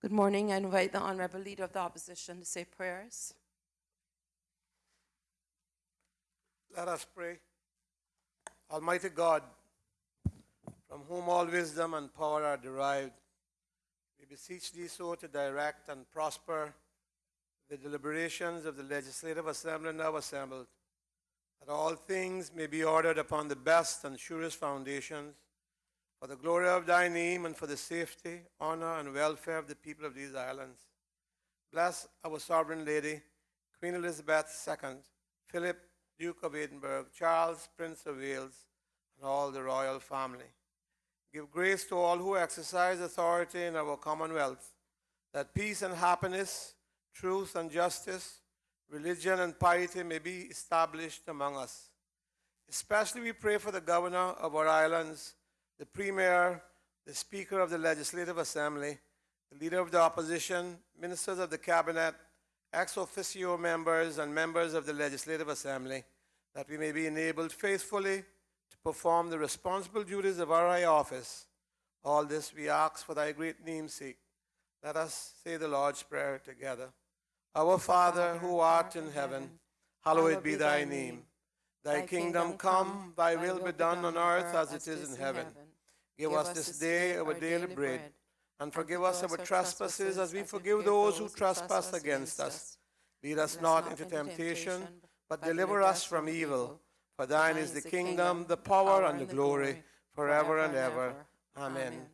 Good morning. I invite the Honorable Leader of the Opposition to say prayers. Let us pray. Almighty God, from whom all wisdom and power are derived, we beseech thee so to direct and prosper the deliberations of the Legislative Assembly now assembled, that all things may be ordered upon the best and surest foundations, for the glory of thy name and for the safety, honor, and welfare of the people of these islands. Bless our Sovereign Lady, Queen Elizabeth II, Philip, Duke of Edinburgh, Charles, Prince of Wales, and all the royal family. Give grace to all who exercise authority in our Commonwealth, that peace and happiness, truth and justice, religion and piety may be established among us. Especially we pray for the governor of our islands, the premier, the speaker of the Legislative Assembly, the leader of the opposition, ministers of the cabinet, ex officio members, and members of the Legislative Assembly, that we may be enabled faithfully to perform the responsible duties of our high office. All this we ask for thy great name's sake. Let us say the Lord's Prayer together. Our Father, who art in heaven, hallowed be thy name. Thy kingdom come, thy will be done on earth as it is in heaven. Give us this day our daily bread, and forgive us our trespasses as we forgive those who trespass against us. Lead us not into temptation, but deliver us from evil. For thine is the kingdom, the power, and the glory, forever and ever. Amen.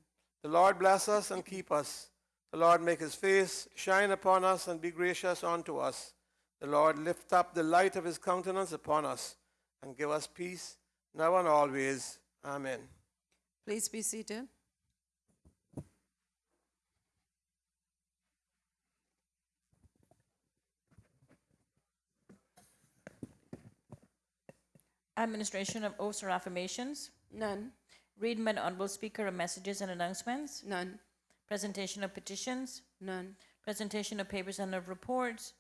The Lord bless us and keep us. The Lord make his face shine upon us and be gracious unto us. The Lord lift up the light of his countenance upon us and give us peace now and always. Amen. Please be seated. Administration of oaths or affirmations. None. Reading by the Honorable Speaker of messages and announcements. None. Presentation of petitions. None. Presentation of papers and of reports.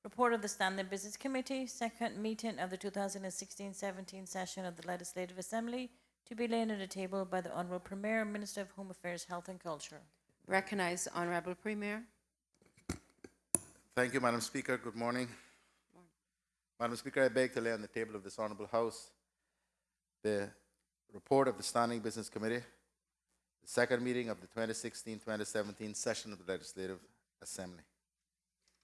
Report of the Standing Business Committee. Second meeting of the 2016-17 session of the Legislative Assembly, to be laid on the table by the Honorable Premier, Minister of Home Affairs, Health and Culture. Recognize the Honorable Premier. Thank you, Madam Speaker. Good morning. Madam Speaker, I beg to lay on the table of this Honourable House the report of the Standing Business Committee, the second meeting of the 2016-2017 session of the Legislative Assembly.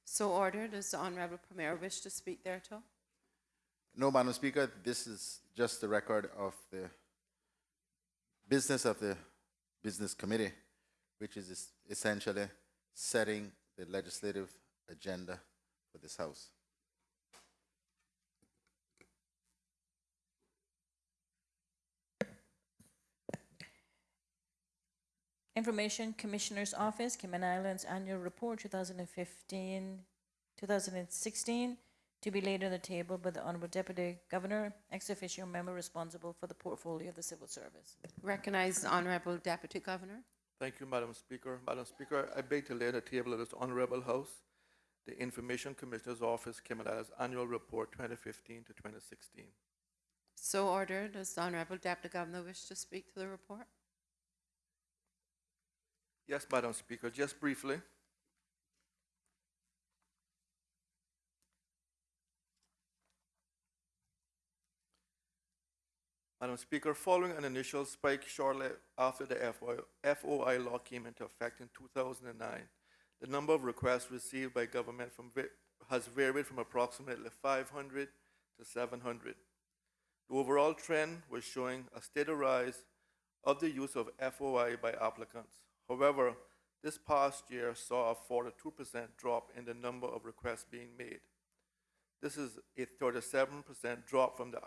So ordered. Does the Honorable Premier wish to speak thereto? No, Madam Speaker, this is just the record of the business of the Business Committee, which is essentially setting the legislative agenda for this House. Information Commissioner's Office, Cayman Islands Annual Report 2015-2016, to be laid on the table by the Honorable Deputy Governor, ex officio member responsible for the portfolio of the Civil Service. Recognize the Honorable Deputy Governor. Thank you, Madam Speaker. Madam Speaker, I beg to lay on the table of this Honorable House the Information Commissioner's Office, Cayman Islands Annual Report 2015 to 2016. So ordered. Does the Honorable Deputy Governor wish to speak to the report? Yes, Madam Speaker, just briefly. Madam Speaker, following an initial spike shortly after the FOI law came into effect in 2009, the number of requests received by government has varied from approximately 500 to 700. The overall trend was showing a steady rise of the use of FOI by applicants. However, this past year saw a 42% drop in the number of requests being made. This is a 37% drop from the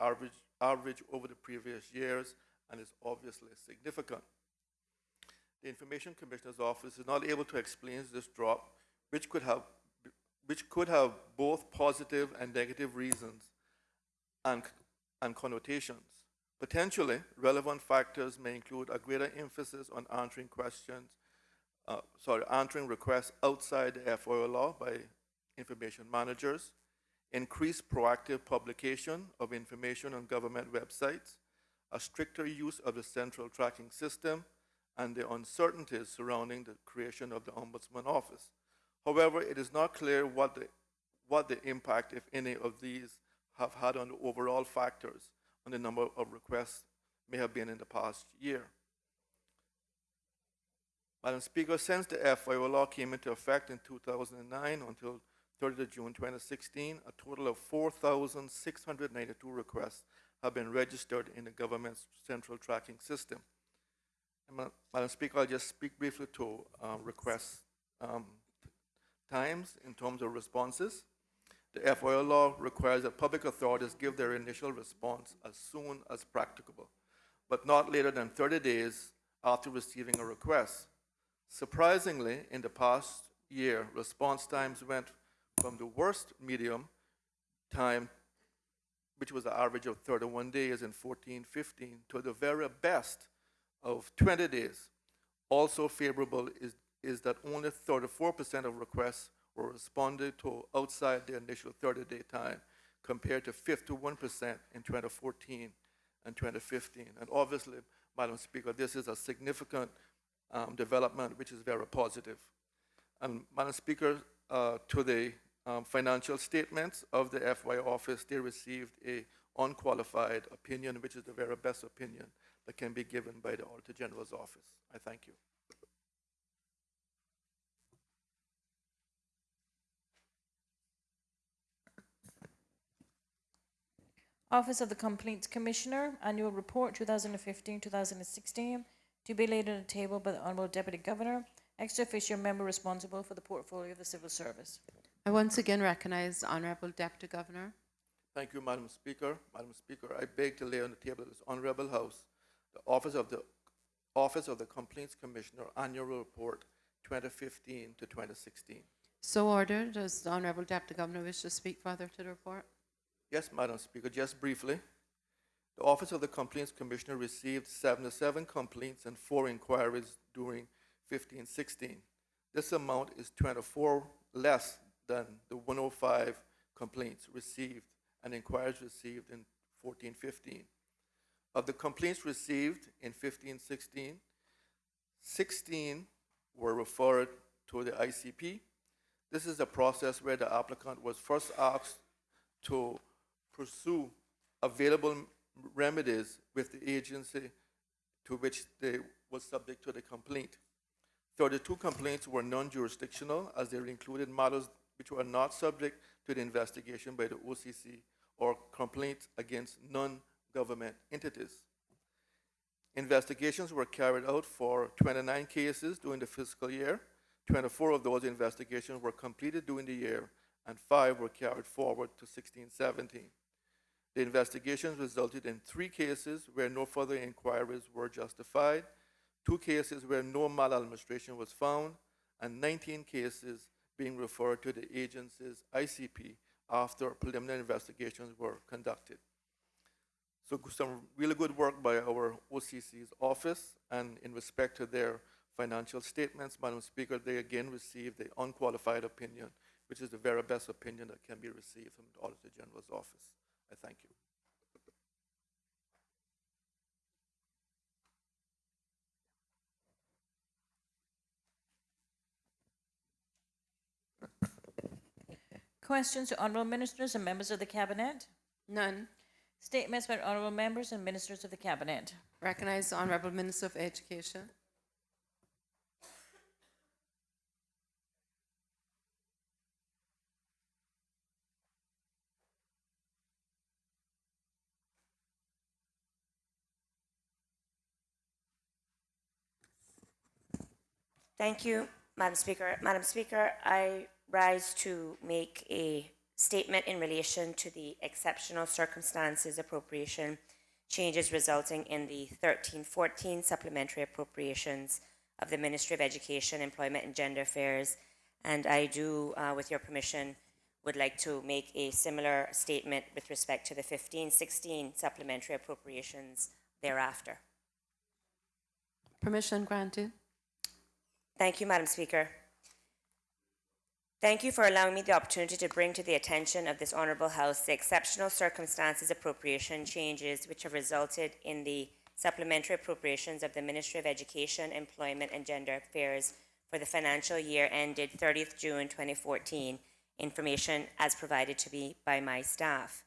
average over the previous years, and is obviously significant. The Information Commissioner's Office is not able to explain this drop, which could have both positive and negative reasons and connotations. Potentially, relevant factors may include a greater emphasis on answering requests outside the FOI law by information managers, increased proactive publication of information on government websites, a stricter use of the central tracking system, and the uncertainties surrounding the creation of the Ombudsman Office. However, it is not clear what the impact, if any, of these have had on the overall factors on the number of requests may have been in the past year. Madam Speaker, since the FYO law came into effect in 2009 until 30th June 2016, a total of 4,692 requests have been registered in the government's central tracking system. And Madam Speaker, I'll just speak briefly to request times in terms of responses. The FYO law requires that public authorities give their initial response as soon as practicable, but not later than 30 days after receiving a request. Surprisingly, in the past year, response times went from the worst medium time, which was an average of 31 days in 14-15, to the very best of 20 days. Also favorable is that only 34% of requests were responded to outside the initial 30-day time, compared to 51% in 2014 and 2015. And obviously, Madam Speaker, this is a significant development, which is very positive. And Madam Speaker, to the financial statements of the FY office, they received a unqualified opinion, which is the very best opinion that can be given by the Auditor General's office. I thank you. Office of the Complaints Commissioner, Annual Report 2015-2016, to be laid on the table by the Honourable Deputy Governor, ex officio member responsible for the portfolio of the Civil Service. I once again recognize the Honourable Deputy Governor. Thank you, Madam Speaker. Madam Speaker, I beg to lay on the table of this Honourable House the Office of the Complaints Commissioner Annual Report 2015 to 2016. So ordered. Does the Honourable Deputy Governor wish to speak further to the report? Yes, Madam Speaker, just briefly. The Office of the Complaints Commissioner received 77 complaints and 4 inquiries during 15-16. This amount is 24 less than the 105 complaints received and inquiries received in 14-15. Of the complaints received in 15-16, 16 were referred to the ICP. This is a process where the applicant was first asked to pursue available remedies with the agency to which they was subject to the complaint. 32 complaints were non-jurisdictional, as they included matters which were not subject to the investigation by the OCC or complaints against non-government entities. Investigations were carried out for 29 cases during the fiscal year. 24 of those investigations were completed during the year, and 5 were carried forward to 16-17. The investigations resulted in 3 cases where no further inquiries were justified, 2 cases where no maladministration was found, and 19 cases being referred to the agency's ICP after preliminary investigations were conducted. So some really good work by our OCC's office, and in respect to their financial statements, Madam Speaker, they again received the unqualified opinion, which is the very best opinion that can be received from the Auditor General's office. I thank you. Questions to Honourable Ministers and Members of the Cabinet? None. Statements by Honourable Members and Ministers of the Cabinet. Recognize the Honourable Minister of Education. Thank you, Madam Speaker. Madam Speaker, I rise to make a statement in relation to the exceptional circumstances appropriation changes resulting in the 13-14 supplementary appropriations of the Ministry of Education, Employment and Gender Affairs. And I do, with your permission, would like to make a similar statement with respect to the 15-16 supplementary appropriations thereafter. Permission granted. Thank you, Madam Speaker. Thank you for allowing me the opportunity to bring to the attention of this Honourable House the exceptional circumstances appropriation changes which have resulted in the supplementary appropriations of the Ministry of Education, Employment and Gender Affairs for the financial year ended 30th June 2014, information as provided to me by my staff.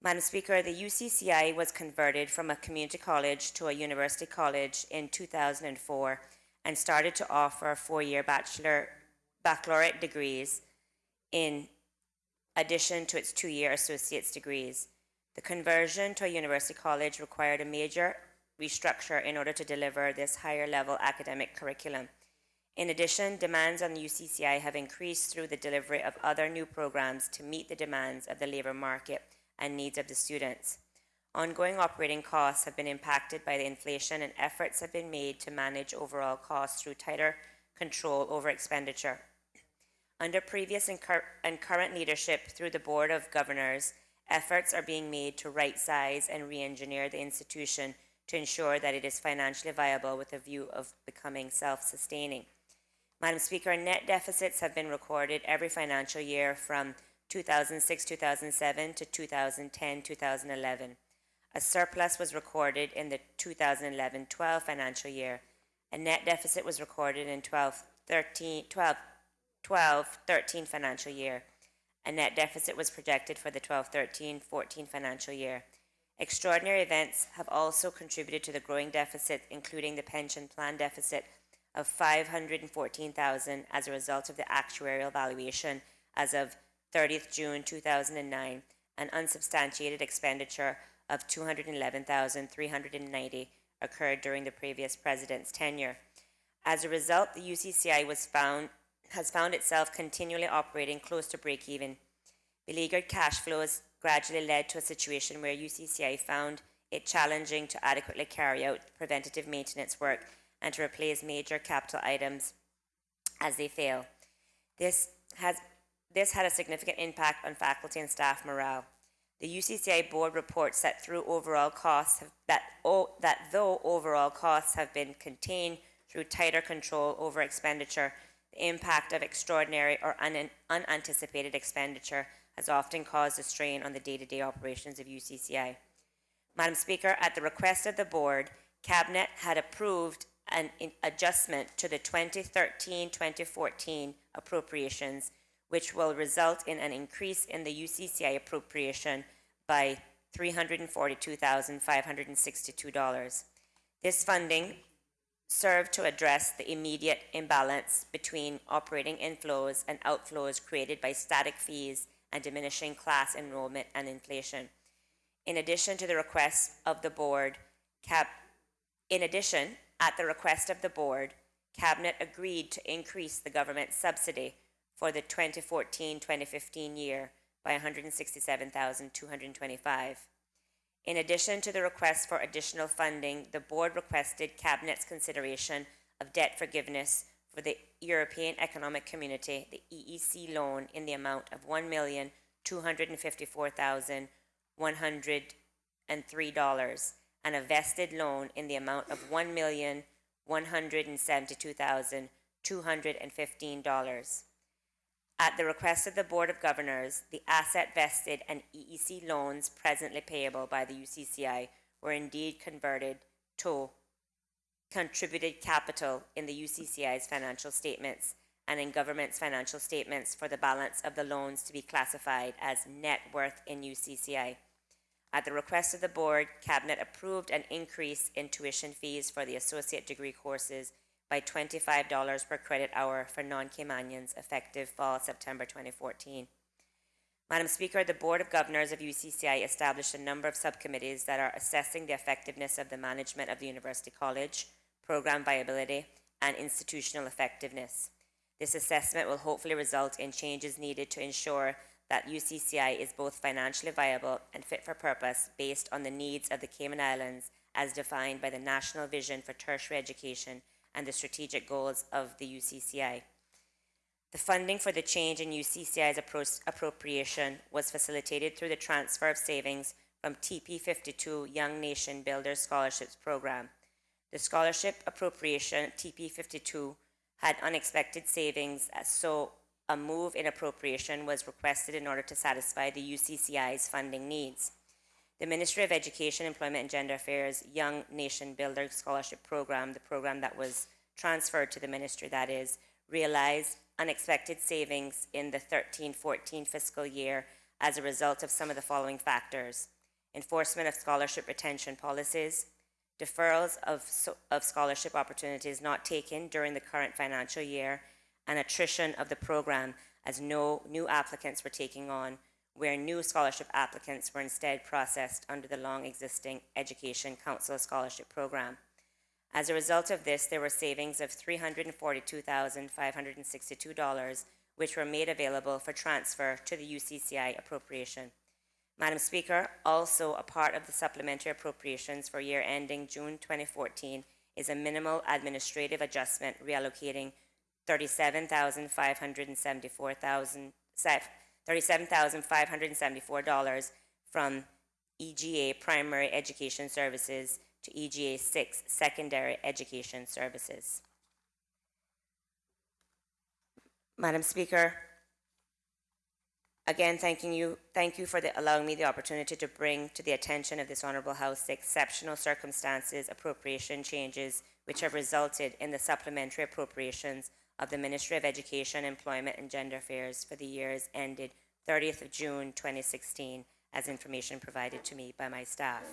Madam Speaker, the UCCI was converted from a community college to a university college in 2004 and started to offer four-year baccalaureate degrees in addition to its two-year associate's degrees. The conversion to a university college required a major restructure in order to deliver this higher-level academic curriculum. In addition, demands on the UCCI have increased through the delivery of other new programs to meet the demands of the labour market and needs of the students. Ongoing operating costs have been impacted by the inflation, and efforts have been made to manage overall costs through tighter control over expenditure. Under previous and current leadership through the Board of Governors, efforts are being made to right-size and re-engineer the institution to ensure that it is financially viable with a view of becoming self-sustaining. Madam Speaker, net deficits have been recorded every financial year from 2006-2007 to 2010-2011. A surplus was recorded in the 2011-12 financial year. A net deficit was recorded in 12-13 financial year. A net deficit was projected for the 12-13-14 financial year. Extraordinary events have also contributed to the growing deficit, including the pension plan deficit of $514,000 as a result of the actuarial valuation as of 30th June 2009, an unsubstantiated expenditure of $211,390 occurred during the previous president's tenure. As a result, the UCCI has found itself continually operating close to break-even. Beleaguered cash flows gradually led to a situation where UCCI found it challenging to adequately carry out preventative maintenance work and to replace major capital items as they fail. This had a significant impact on faculty and staff morale. The UCCI board reports that though overall costs have been contained through tighter control over expenditure, the impact of extraordinary or unanticipated expenditure has often caused a strain on the day-to-day operations of UCCI. Madam Speaker, at the request of the board, Cabinet had approved an adjustment to the 2013-2014 appropriations, which will result in an increase in the UCCI appropriation by $342,562. This funding served to address the immediate imbalance between operating inflows and outflows created by static fees and diminishing class enrollment and inflation. In addition, at the request of the board, Cabinet agreed to increase the government subsidy for the 2014-2015 year by $167,225. In addition to the request for additional funding, the board requested Cabinet's consideration of debt forgiveness for the European Economic Community, the EEC loan, in the amount of $1,254,103 and a vested loan in the amount of $1,172,215. At the request of the Board of Governors, the asset vested and EEC loans presently payable by the UCCI were indeed converted to contributed capital in the UCCI's financial statements and in government's financial statements for the balance of the loans to be classified as net worth in UCCI. At the request of the board, Cabinet approved an increase in tuition fees for the associate degree courses by $25 per credit hour for non-Caymanians effective fall September 2014. Madam Speaker, the Board of Governors of UCCI established a number of subcommittees that are assessing the effectiveness of the management of the University College, program viability, and institutional effectiveness. This assessment will hopefully result in changes needed to ensure that UCCI is both financially viable and fit for purpose based on the needs of the Cayman Islands as defined by the National Vision for Tertiary Education and the strategic goals of the UCCI. The funding for the change in UCCI's appropriation was facilitated through the transfer of savings from TP52 Young Nation Builders Scholarships Program. The scholarship appropriation TP52 had unexpected savings, so a move in appropriation was requested in order to satisfy the UCCI's funding needs. The Ministry of Education, Employment and Gender Affairs Young Nation Builder Scholarship Program, the program that was transferred to the ministry, that is, realized unexpected savings in the 13-14 fiscal year as a result of some of the following factors: enforcement of scholarship retention policies, deferrals of scholarship opportunities not taken during the current financial year, and attrition of the program as no new applicants were taken on, where new scholarship applicants were instead processed under the long-existing Education Council Scholarship Program. As a result of this, there were savings of $342,562, which were made available for transfer to the UCCI appropriation. Madam Speaker, also a part of the supplementary appropriations for year ending June 2014 is a minimal administrative adjustment reallocating $37,574 from EGA Primary Education Services to EGA 6 Secondary Education Services. Madam Speaker, again, thank you for allowing me the opportunity to bring to the attention of this Honourable House the exceptional circumstances appropriation changes which have resulted in the supplementary appropriations of the Ministry of Education, Employment and Gender Affairs for the years ended 30th of June 2016, as information provided to me by my staff.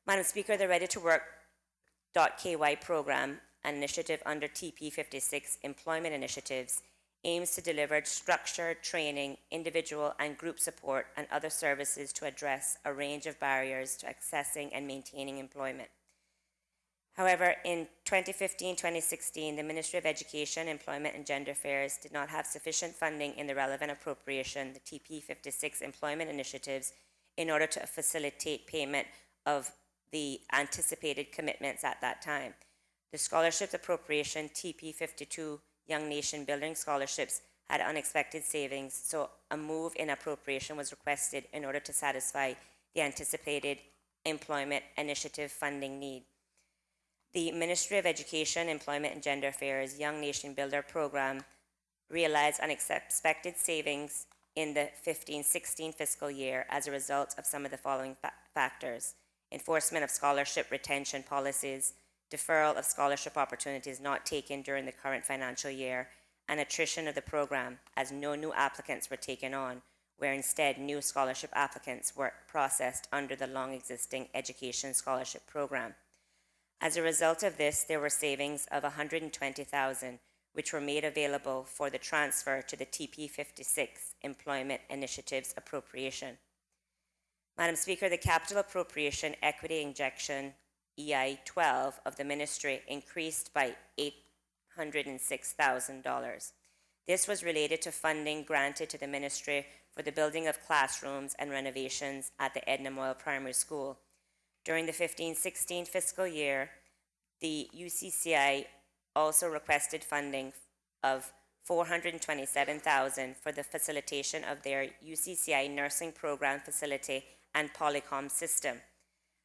Madam Speaker, the Ready to Work.ky program, an initiative under TP56 Employment Initiatives, aims to deliver structured training, individual and group support, and other services to address a range of barriers to accessing and maintaining employment. However, in 2015-2016, the Ministry of Education, Employment and Gender Affairs did not have sufficient funding in the relevant appropriation, the TP56 Employment Initiatives, in order to facilitate payment of the anticipated commitments at that time. The scholarships appropriation, TP52 Young Nation Building Scholarships, had unexpected savings, so a move in appropriation was requested in order to satisfy the anticipated employment initiative funding need. The Ministry of Education, Employment and Gender Affairs Young Nation Builder program realized unexpected savings in the 15-16 fiscal year as a result of some of the following factors: enforcement of scholarship retention policies, deferral of scholarship opportunities not taken during the current financial year, and attrition of the program as no new applicants were taken on, where instead new scholarship applicants were processed under the long-existing Education Scholarship Program. As a result of this, there were savings of $120,000, which were made available for the transfer to the TP56 Employment Initiatives appropriation. Madam Speaker, the Capital Appropriation Equity Injection EI-12 of the Ministry increased by $806,000. This was related to funding granted to the Ministry for the building of classrooms and renovations at the Edna Moyle Primary School. During the 15-16 fiscal year, the UCCI also requested funding of $427,000 for the facilitation of their UCCI nursing program facility and Polycom system.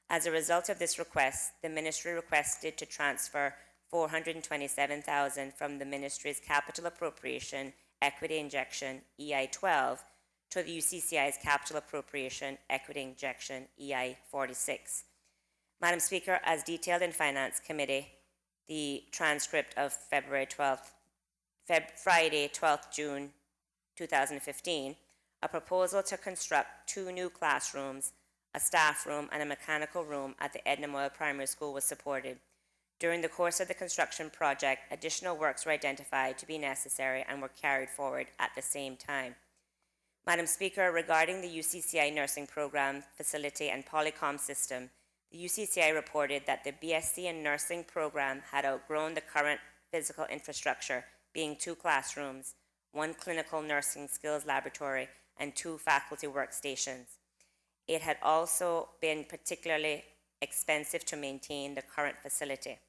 As a result of this request, the Ministry requested to transfer $427,000 from the Ministry's Capital Appropriation Equity Injection EI-12 to the UCCI's Capital Appropriation Equity Injection EI-46. Madam Speaker, as detailed in Finance Committee, the transcript of Friday, 12th June 2015, a proposal to construct 2 new classrooms, a staff room, and a mechanical room at the Edna Moyle Primary School was supported. During the course of the construction project, additional works were identified to be necessary and were carried forward at the same time. Madam Speaker, regarding the UCCI nursing program, facility, and Polycom system, the UCCI reported that the BSc in nursing program had outgrown the current physical infrastructure, being 2 classrooms, 1 clinical nursing skills laboratory, and 2 faculty workstations. It had also been particularly expensive to maintain the current facility.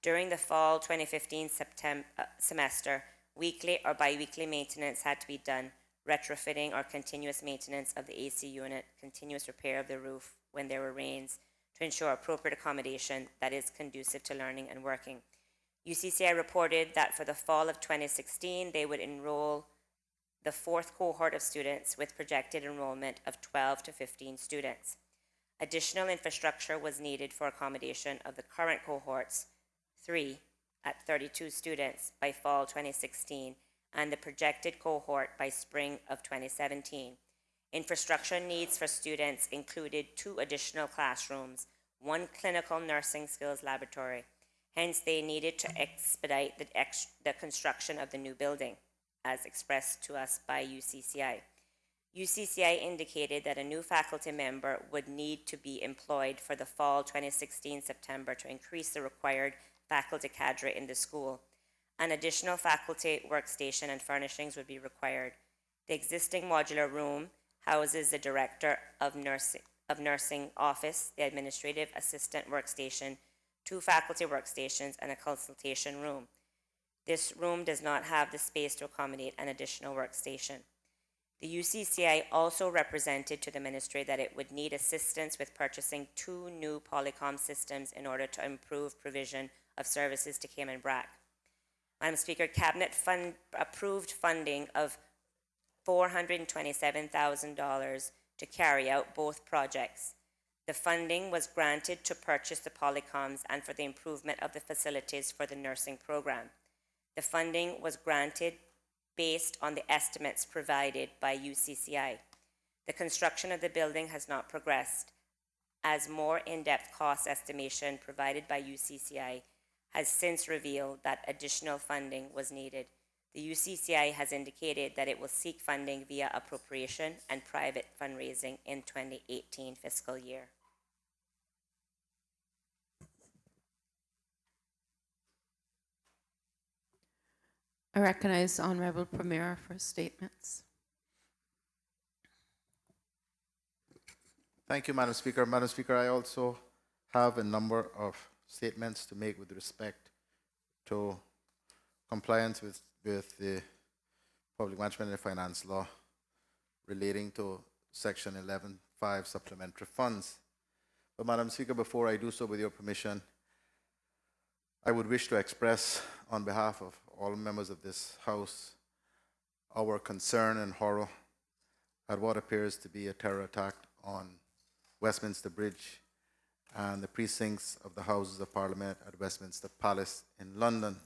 During the fall 2015 semester, weekly or bi-weekly maintenance had to be done, retrofitting or continuous maintenance of the AC unit, continuous repair of the roof when there were rains, to ensure appropriate accommodation that is conducive to learning and working. UCCI reported that for the fall of 2016, they would enroll the fourth cohort of students with projected enrollment of 12 to 15 students. Additional infrastructure was needed for accommodation of the current cohorts, 3 at 32 students by fall 2016, and the projected cohort by spring of 2017. Infrastructure needs for students included 2 additional classrooms, 1 clinical nursing skills laboratory. Hence, they needed to expedite the construction of the new building, as expressed to us by UCCI. UCCI indicated that a new faculty member would need to be employed for the fall 2016 September to increase the required faculty cadre in the school. An additional faculty workstation and furnishings would be required. The existing modular room houses the director of nursing office, the administrative assistant workstation, 2 faculty workstations, and a consultation room. This room does not have the space to accommodate an additional workstation. The UCCI also represented to the ministry that it would need assistance with purchasing 2 new Polycom systems in order to improve provision of services to Cayman Brac. Madam Speaker, Cabinet approved funding of $427,000 to carry out both projects. The funding was granted to purchase the Polycoms and for the improvement of the facilities for the nursing program. The funding was granted based on the estimates provided by UCCI. The construction of the building has not progressed, as more in-depth cost estimation provided by UCCI has since revealed that additional funding was needed. The UCCI has indicated that it will seek funding via appropriation and private fundraising in 2018 fiscal year. I recognize the Honorable Premier for statements. Thank you, Madam Speaker. Madam Speaker, I also have a number of statements to make with respect to compliance with the Public Management and Finance Law relating to Section 11.5 supplementary funds. But Madam Speaker, before I do so, with your permission, I would wish to express on behalf of all members of this House our concern and horror at what appears to be a terror attack on Westminster Bridge and the precincts of the Houses of Parliament at Westminster Palace in London.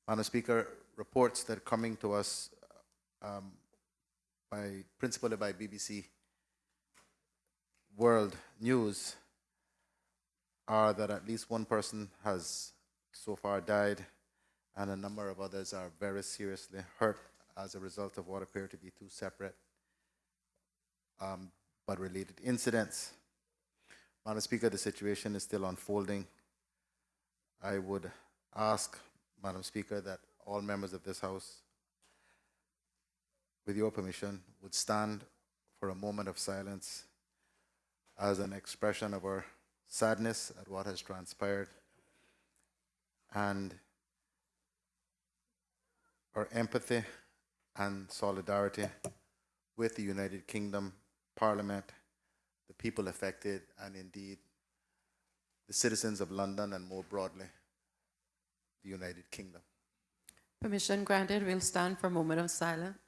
Madam Speaker, reports that are coming to us principally by BBC World News are that at least 1 person has so far died and a number of others are very seriously hurt as a result of what appear to be 2 separate but related incidents. Madam Speaker, the situation is still unfolding. I would ask, Madam Speaker, that all members of this House, with your permission, would stand for a moment of silence as an expression of our sadness at what has transpired and our empathy and solidarity with the United Kingdom Parliament, the people affected, and indeed the citizens of London and more broadly, the United Kingdom. Permission granted. We'll stand for a moment of silence.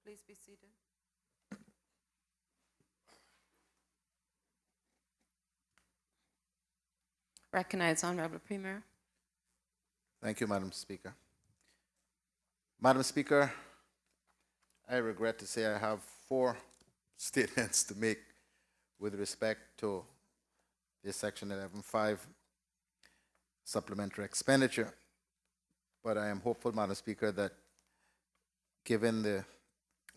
Please be seated. Recognize Honorable Premier. Thank you, Madam Speaker. Madam Speaker, I regret to say I have 4 statements to make with respect to this Section 11.5 supplementary expenditure. But I am hopeful, Madam Speaker, that given the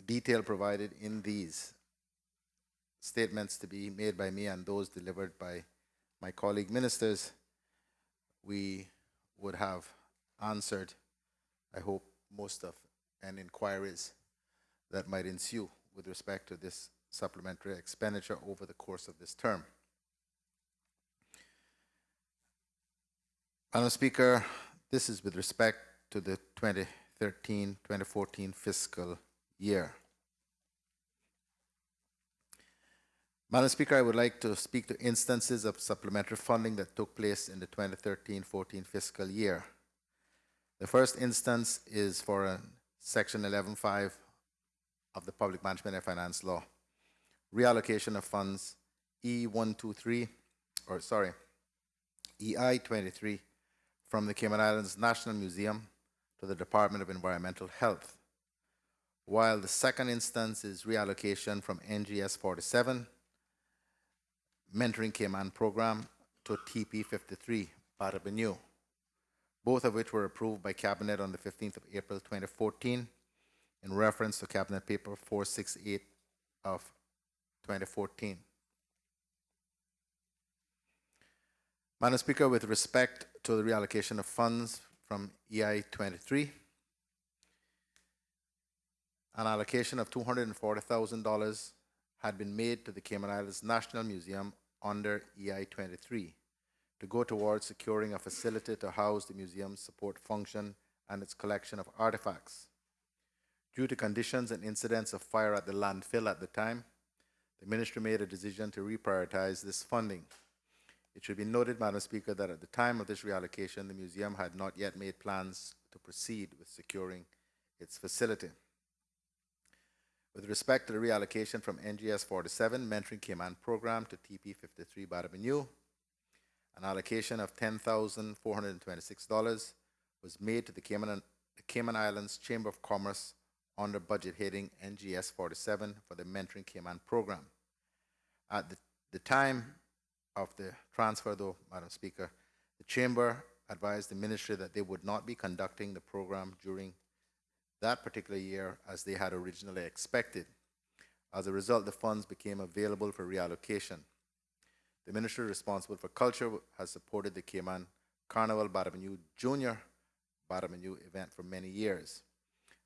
detail provided in these statements to be made by me and those delivered by my colleague ministers, we would have answered, I hope, most of any inquiries that might ensue with respect to this supplementary expenditure over the course of this term. Madam Speaker, This is with respect to the 2013-2014 fiscal year. Madam Speaker, I would like to speak to instances of supplementary funding that took place in the 2013-14 fiscal year. The first instance is for Section 11.5 of the Public Management and Finance Law, reallocation of funds EI-23 from the Cayman Islands National Museum to the Department of Environmental Health, while the second instance is reallocation from NGS 47, Mentoring Cayman Program, to TP53, Barabanyu, both of which were approved by Cabinet on the 15th of April 2014 in reference to Cabinet Paper 468 of 2014. Madam Speaker, with respect to the reallocation of funds from EI-23, an allocation of $240,000 had been made to the Cayman Islands National Museum under EI-23 to go towards securing a facility to house the museum's support function and its collection of artifacts. Due to conditions and incidents of fire at the landfill at the time, the Ministry made a decision to reprioritize this funding. It should be noted, Madam Speaker, that at the time of this reallocation, the museum had not yet made plans to proceed with securing its facility. With respect to the reallocation from NGS 47, Mentoring Cayman Program, to TP53 Barabanyu, an allocation of $10,426 was made to the Cayman Islands Chamber of Commerce under budget heading NGS 47 for the Mentoring Cayman Program. At the time of the transfer, though, Madam Speaker, the Chamber advised the Ministry that they would not be conducting the program during that particular year as they had originally expected. As a result, the funds became available for reallocation. The Ministry responsible for culture has supported the Cayman Carnival Barabanyu Junior Barabanyu event for many years.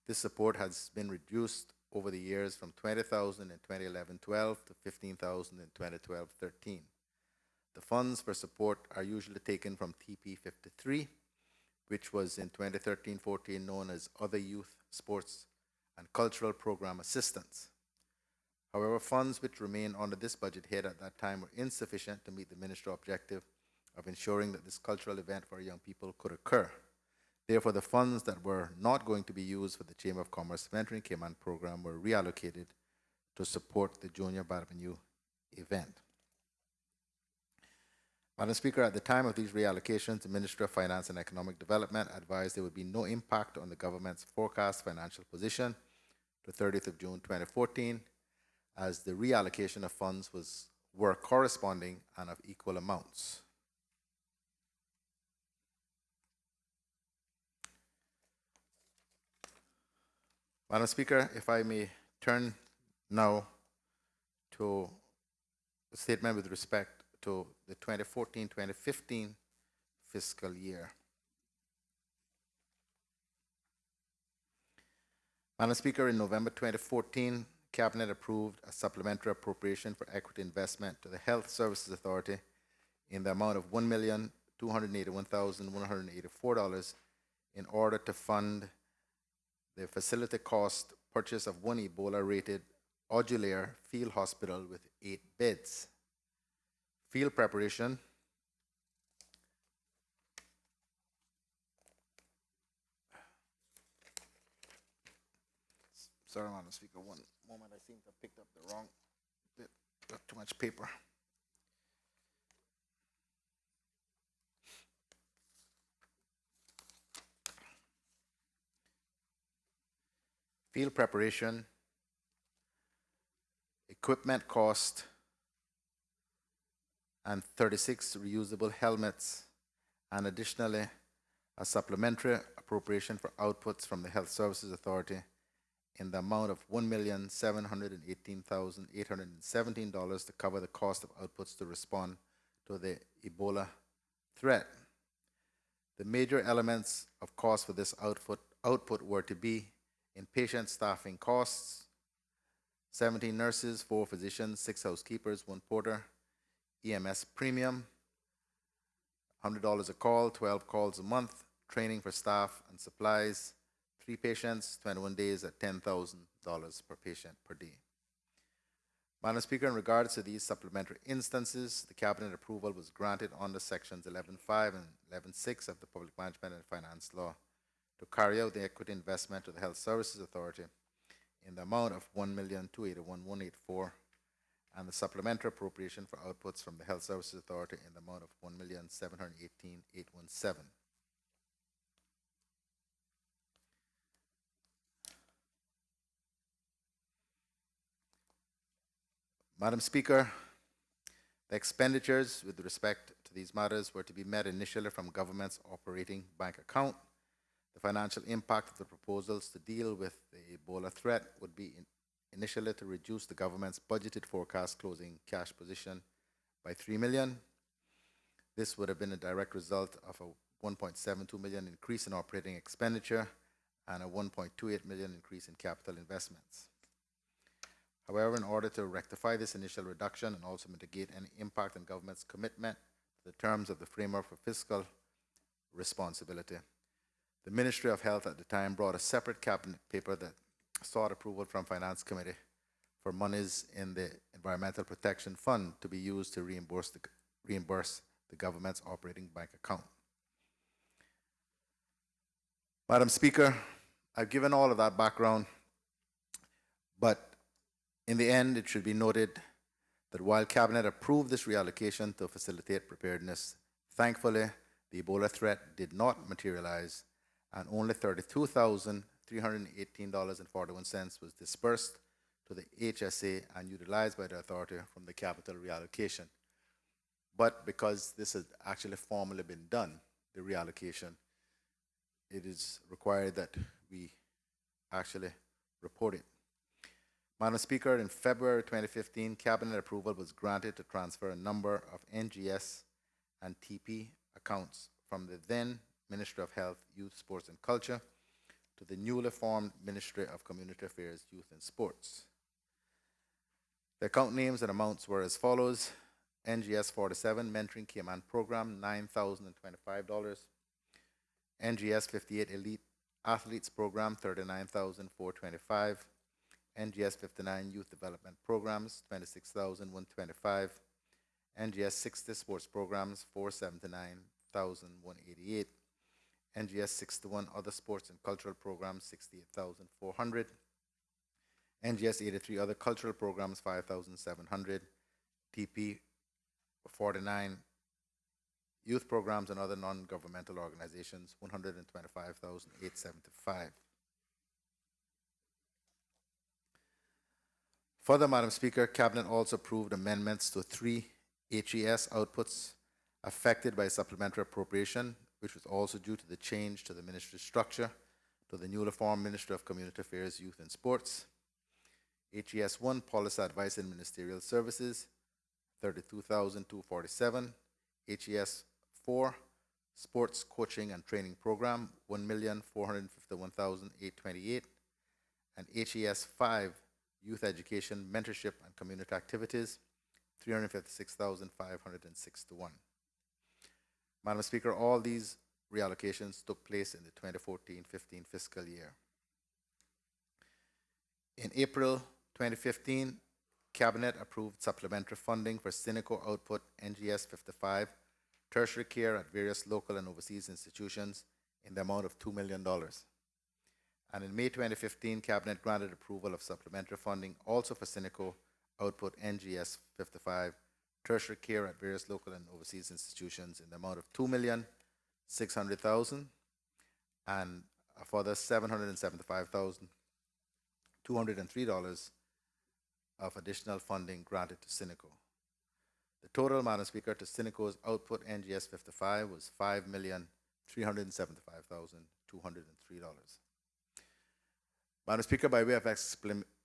This support has been reduced over the years from $20,000 in 2011-12 to $15,000 in 2012-13. The funds for support are usually taken from TP53, which was in 2013-14 known as Other Youth, Sports, and Cultural Program Assistance. However, funds which remain under this budget head at that time were insufficient to meet the ministry objective of ensuring that this cultural event for young people could occur. Therefore, the funds that were not going to be used for the Chamber of Commerce Mentoring Cayman Program were reallocated to support the Junior Barabanyu event. Madam Speaker, at the time of these reallocations, the Ministry of Finance and Economic Development advised there would be no impact on the government's forecast financial position to 30th of June 2014, as the reallocation of funds were corresponding and of equal amounts. Madam Speaker, if I may turn now to a statement with respect to the 2014-2015 fiscal year. Madam Speaker, in November 2014, Cabinet approved a supplementary appropriation for equity investment to the Health Services Authority in the amount of $1,281,184 in order to fund the facility cost purchase of one Ebola-rated Audulaire field hospital with 8 beds. Field preparation, sorry, Madam Speaker, one moment, I seem to have picked up the wrong bit, got too much paper. Field preparation, equipment cost, and 36 reusable helmets, and additionally, a supplementary appropriation for outputs from the Health Services Authority in the amount of $1,718,817 to cover the cost of outputs to respond to the Ebola threat. The major elements of cost for this output were to be inpatient staffing costs, 17 nurses, 4 physicians, 6 housekeepers, 1 porter, EMS premium, $100 a call, 12 calls a month, training for staff and supplies. 3 patients, 21 days at $10,000 per patient per day. Madam Speaker, in regards to these supplementary instances, the Cabinet approval was granted under Sections 11.5 and 11.6 of the Public Management and Finance Law to carry out the equity investment to the Health Services Authority in the amount of $1,281,184 and the supplementary appropriation for outputs from the Health Services Authority in the amount of $1,718,817. Madam Speaker, the expenditures with respect to these matters were to be met initially from government's operating bank account. The financial impact of the proposals to deal with the Ebola threat would be initially to reduce the government's budgeted forecast closing cash position by $3 million. This would have been a direct result of a $1.72 million increase in operating expenditure and a $1.28 million increase in capital investments. However, in order to rectify this initial reduction and also mitigate any impact on government's commitment to the terms of the framework for fiscal responsibility, the Ministry of Health at the time brought a separate cabinet paper that sought approval from Finance Committee for monies in the Environmental Protection Fund to be used to reimburse the government's operating bank account. Madam Speaker, I've given all of that background, but in the end, it should be noted that while Cabinet approved this reallocation to facilitate preparedness, thankfully, the Ebola threat did not materialize, and only $32,318.41 was dispersed to the HSA and utilized by the authority from the capital reallocation. But because this has actually formally been done, the reallocation, it is required that we actually report it. Madam Speaker, in February 2015, Cabinet approval was granted to transfer a number of NGS and TP accounts from the then Ministry of Health, Youth, Sports and Culture to the newly formed Ministry of Community Affairs, Youth and Sports. The account names and amounts were as follows: NGS 47 Mentoring Cayman Program, $9,025. NGS 58 Elite Athletes Program, $39,425. NGS 59 Youth Development Programs, $26,125. NGS 60 Sports Programs, $479,188. NGS 61 Other Sports and Cultural Programs, $68,400. NGS 83 Other Cultural Programs, $5,700. TP 49 Youth Programs and Other Non-Governmental Organizations, $125,875. Further, Madam Speaker, Cabinet also approved amendments to 3 HES outputs affected by supplementary appropriation, which was also due to the change to the ministry structure to the newly formed Ministry of Community Affairs, Youth and Sports. HES 1, Policy Advice and Ministerial Services, $32,247. HES 4, Sports Coaching and Training Program, $1,451,828. And HES 5, Youth Education, Mentorship and Community Activities, $356,561. Madam Speaker, all these reallocations took place in the 2014-15 fiscal year. In April 2015, Cabinet approved supplementary funding for Cineco Output NGS 55, tertiary care at various local and overseas institutions in the amount of $2 million. And in May 2015, Cabinet granted approval of supplementary funding also for Cineco Output NGS 55, tertiary care at various local and overseas institutions in the amount of $2,600,000 and a further $775,203 of additional funding granted to Cineco. The total, Madam Speaker, to Cineco's Output NGS 55 was $5,375,203. Madam Speaker, by way of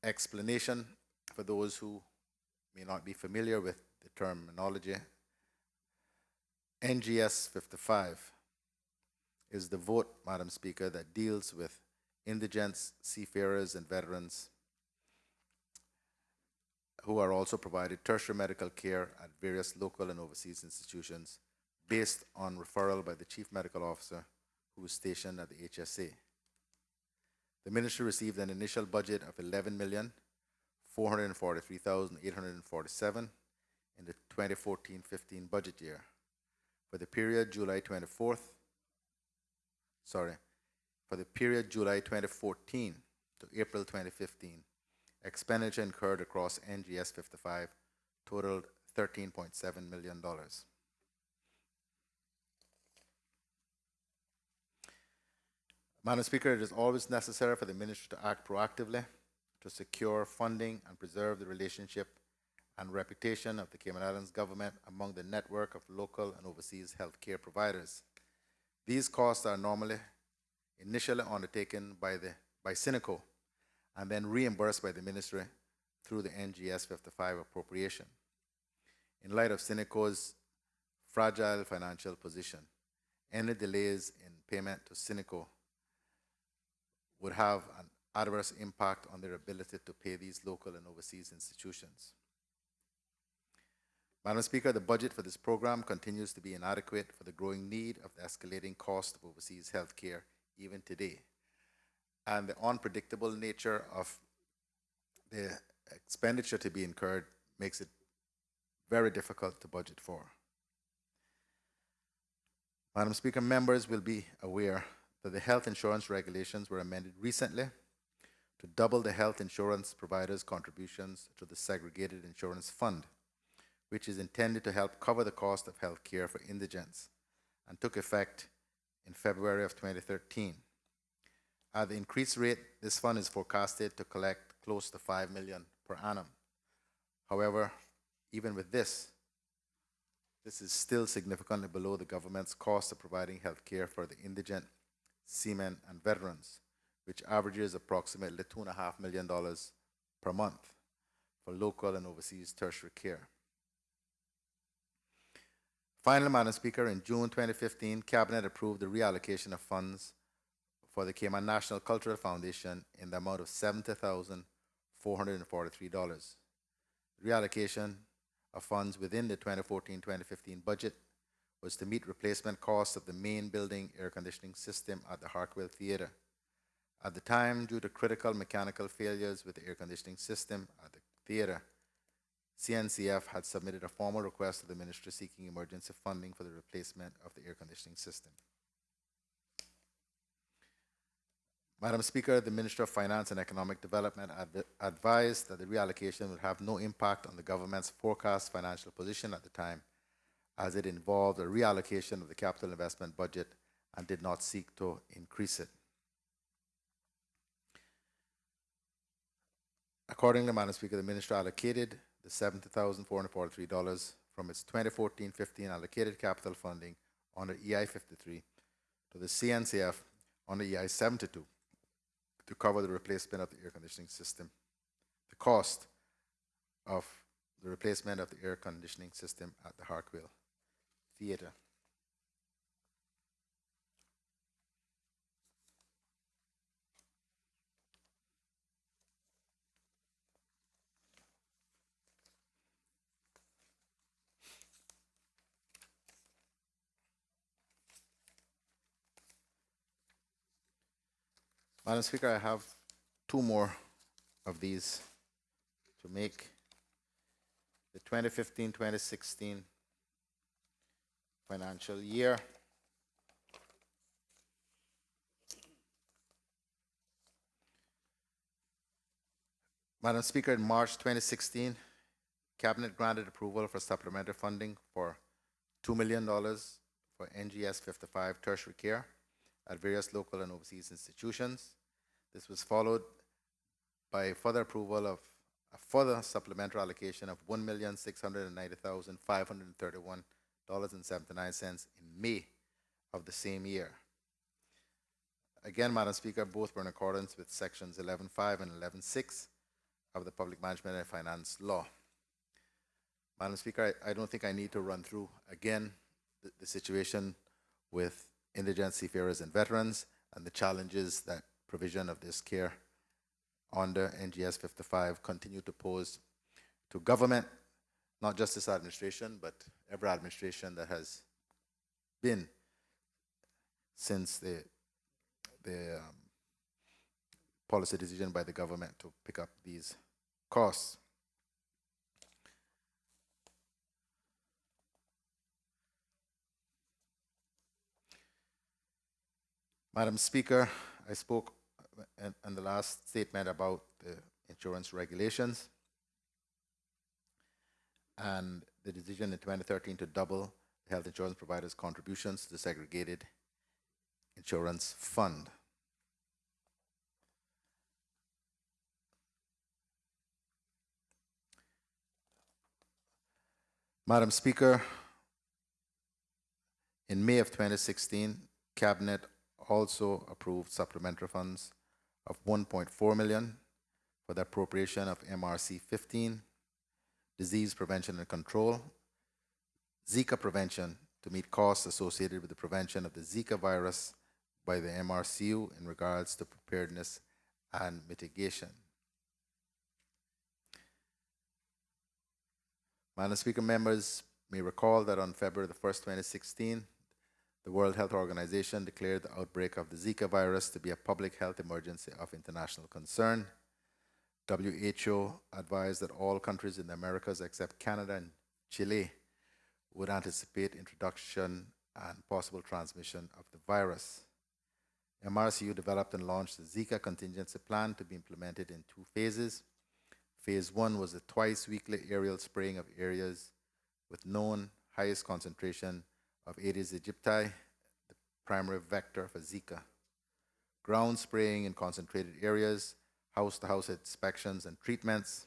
explanation, for those who may not be familiar with the terminology, NGS 55 is the vote, Madam Speaker, that deals with indigents, seafarers, and veterans who are also provided tertiary medical care at various local and overseas institutions based on referral by the Chief Medical Officer, who was stationed at the HSA. The ministry received an initial budget of $11,443,847 in the 2014-15 budget year. For the period July 2014 to April 2015, expenditure incurred across NGS 55 totaled $13.7 million. Madam Speaker, it is always necessary for the ministry to act proactively to secure funding and preserve the relationship and reputation of the Cayman Islands government among the network of local and overseas healthcare providers. These costs are normally initially undertaken by Cineco and then reimbursed by the ministry through the NGS 55 appropriation. In light of Cineco's fragile financial position, any delays in payment to Cineco would have an adverse impact on their ability to pay these local and overseas institutions. Madam Speaker, the budget for this program continues to be inadequate for the growing need of the escalating cost of overseas health care even today, and the unpredictable nature of the expenditure to be incurred makes it very difficult to budget for. Madam Speaker, members will be aware that the health insurance regulations were amended recently to double the health insurance providers' contributions to the segregated insurance fund, which is intended to help cover the cost of health care for indigents, and took effect in February of 2013. At the increased rate, this fund is forecasted to collect close to $5 million per annum. However, even with this is still significantly below the government's cost of providing health care for the indigent, seamen, and veterans, which averages approximately $2.5 million per month for local and overseas tertiary care. Finally, Madam Speaker, in June 2015, Cabinet approved the reallocation of funds for the Cayman National Cultural Foundation in the amount of $70,443. Reallocation of funds within the 2014-2015 budget was to meet replacement costs of the main building air conditioning system at the Harkwell Theatre. At the time, due to critical mechanical failures with the air conditioning system at the theatre, CNCF had submitted a formal request to the ministry seeking emergency funding for the replacement of the air conditioning system. Madam Speaker, the Minister of Finance and Economic Development advised that the reallocation will have no impact on the government's forecast financial position at the time, as it involved a reallocation of the capital investment budget and did not seek to increase it. Accordingly, Madam Speaker, the Minister allocated the $70,443 from its 2014-15 allocated capital funding under EI 53 to the CNCF under EI 72 to cover the replacement of the air conditioning system. The cost of the replacement of the air conditioning system at the Harkwell Theatre. Madam Speaker, I have two more of these to make. The 2015-2016 financial year. Madam Speaker, in March 2016, Cabinet granted approval for supplementary funding for $2 million for NGS 55 tertiary care at various local and overseas institutions. This was followed by further approval of a further supplementary allocation of $1,690,531.79 in May of the same year. Again, Madam Speaker, both were in accordance with sections 11.5 and 11.6 of the Public Management and Finance Law. Madam Speaker, I don't think I need to run through again the situation with indigent seafarers and veterans and the challenges that provision of this care under NGS 55 continue to pose to government, not just this administration, but every administration that has been since the policy decision by the government to pick up these costs. Madam Speaker, I spoke in the last statement about the insurance regulations and the decision in 2013 to double the health insurance providers' contributions to the segregated insurance fund. Madam Speaker, in May of 2016, Cabinet also approved supplementary funds of $1.4 million for the appropriation of MRC 15, disease prevention and control, Zika prevention to meet costs associated with the prevention of the Zika virus by the MRCU in regards to preparedness and mitigation. Madam Speaker, members may recall that on February the 1st, 2016, the World Health Organization declared the outbreak of the Zika virus to be a public health emergency of international concern. WHO advised that all countries in the Americas except Canada and Chile would anticipate introduction and possible transmission of the virus. MRCU developed and launched the Zika contingency plan to be implemented in 2 phases. Phase 1 was the twice-weekly aerial spraying of areas with known highest concentration of Aedes aegypti, the primary vector for Zika. Ground spraying in concentrated areas, house-to-house inspections and treatments,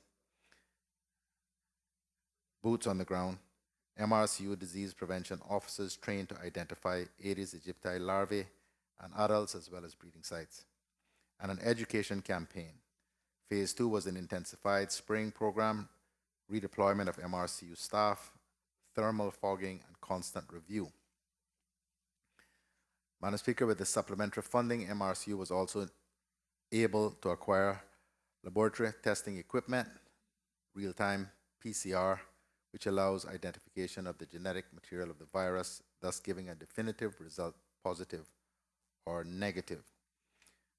boots on the ground, MRCU disease prevention officers trained to identify Aedes aegypti larvae and adults as well as breeding sites, and an education campaign. Phase 2 was an intensified spraying program, redeployment of MRCU staff, thermal fogging, and constant review. Madam Speaker, with the supplementary funding, MRCU was also able to acquire laboratory testing equipment, real-time PCR, which allows identification of the genetic material of the virus, thus giving a definitive result, positive or negative.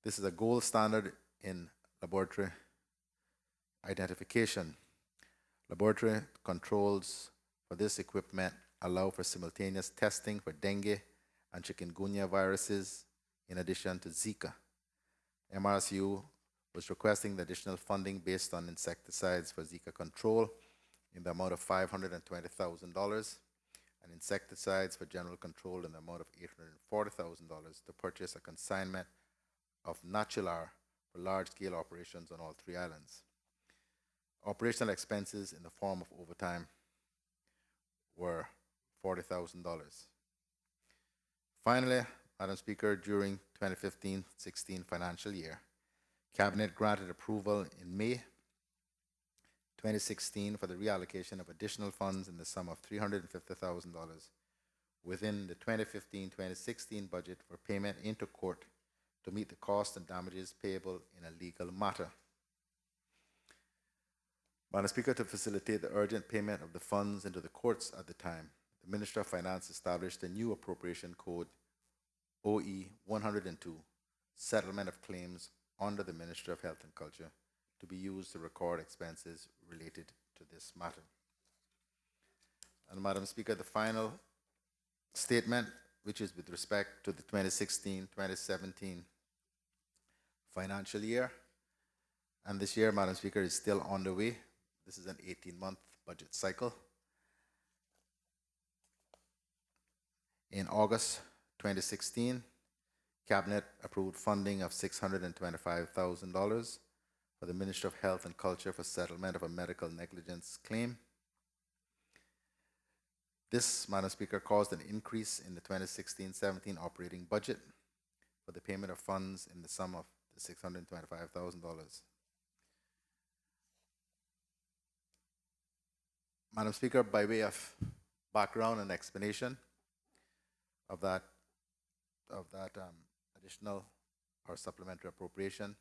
This is a gold standard in laboratory identification. Laboratory controls for this equipment allow for simultaneous testing for dengue and chikungunya viruses in addition to Zika. MRCU was requesting the additional funding based on insecticides for Zika control in the amount of $520,000 and insecticides for general control in the amount of $840,000 to purchase a consignment of Natular for large-scale operations on all 3 islands. Operational expenses in the form of overtime were $40,000. Finally, Madam Speaker, during 2015-16 financial year, Cabinet granted approval in May 2016 for the reallocation of additional funds in the sum of $350,000 within the 2015-2016 budget for payment into court to meet the cost and damages payable in a legal matter. Madam Speaker, to facilitate the urgent payment of the funds into the courts at the time, the Minister of Finance established a new appropriation code OE 102, settlement of claims under the Ministry of Health and Culture, to be used to record expenses related to this matter. And Madam Speaker, the final statement, which is with respect to the 2016-2017 financial year, and this year, Madam Speaker, is still on the way. This is an 18-month budget cycle. In August 2016, Cabinet approved funding of $625,000 for the Ministry of Health and Culture for settlement of a medical negligence claim. This, Madam Speaker, caused an increase in the 2016-17 operating budget for the payment of funds in the sum of $625,000. Madam Speaker, by way of background and explanation of that additional or supplementary appropriation,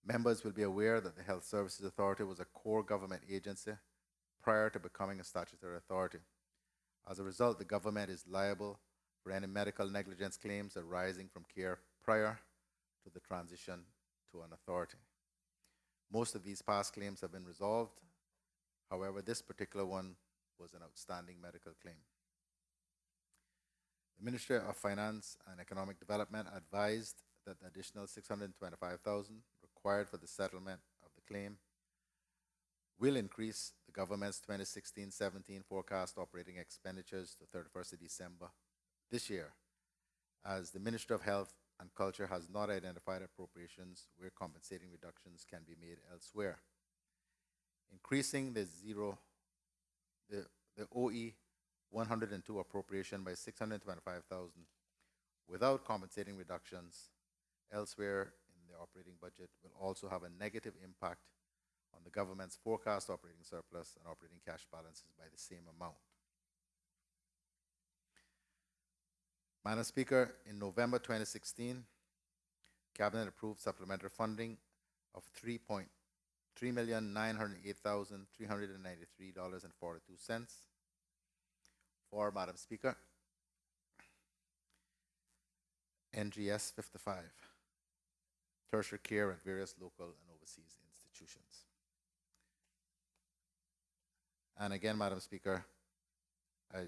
members will be aware that the Health Services Authority was a core government agency prior to becoming a statutory authority. As a result, the government is liable for any medical negligence claims arising from care prior to the transition to an authority. Most of these past claims have been resolved. However, this particular one was an outstanding medical claim. The Ministry of Finance and Economic Development advised that the additional $625,000 required for the settlement of the claim will increase the government's 2016-17 forecast operating expenditures to 31st of December this year, as the Ministry of Health and Culture has not identified appropriations where compensating reductions can be made elsewhere. Increasing the OE 102 appropriation by $625,000 without compensating reductions elsewhere in the operating budget will also have a negative impact on the government's forecast operating surplus and operating cash balances by the same amount. Madam Speaker, in November 2016, Cabinet approved supplementary funding of $3,908,393.42 for, Madam Speaker, NGS 55, tertiary care at various local and overseas institutions. And again, Madam Speaker, I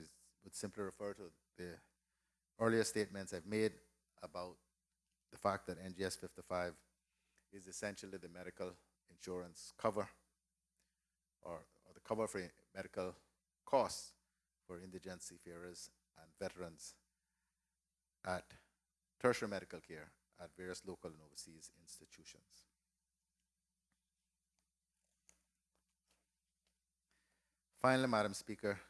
would simply refer to the earlier statements I've made about the fact that NGS 55 is essentially the medical insurance cover or the cover for medical costs for indigent seafarers and veterans at tertiary medical care at various local and overseas institutions. Finally, Madam Speaker,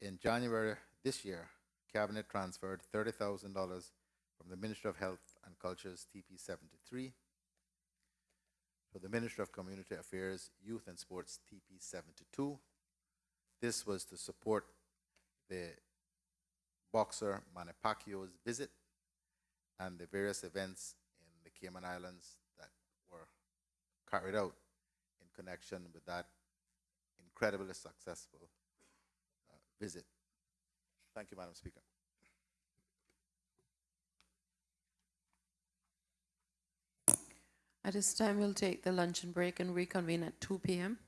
in January this year, Cabinet transferred $30,000 from the Ministry of Health and Culture's TP-73 to the Ministry of Community Affairs, Youth and Sports TP-72. This was to support the boxer Manny Pacquiao's visit and the various events in the Cayman Islands that were carried out in connection with that incredibly successful visit. Thank you, Madam Speaker. At this time, we'll take the luncheon break and reconvene at 2 p.m.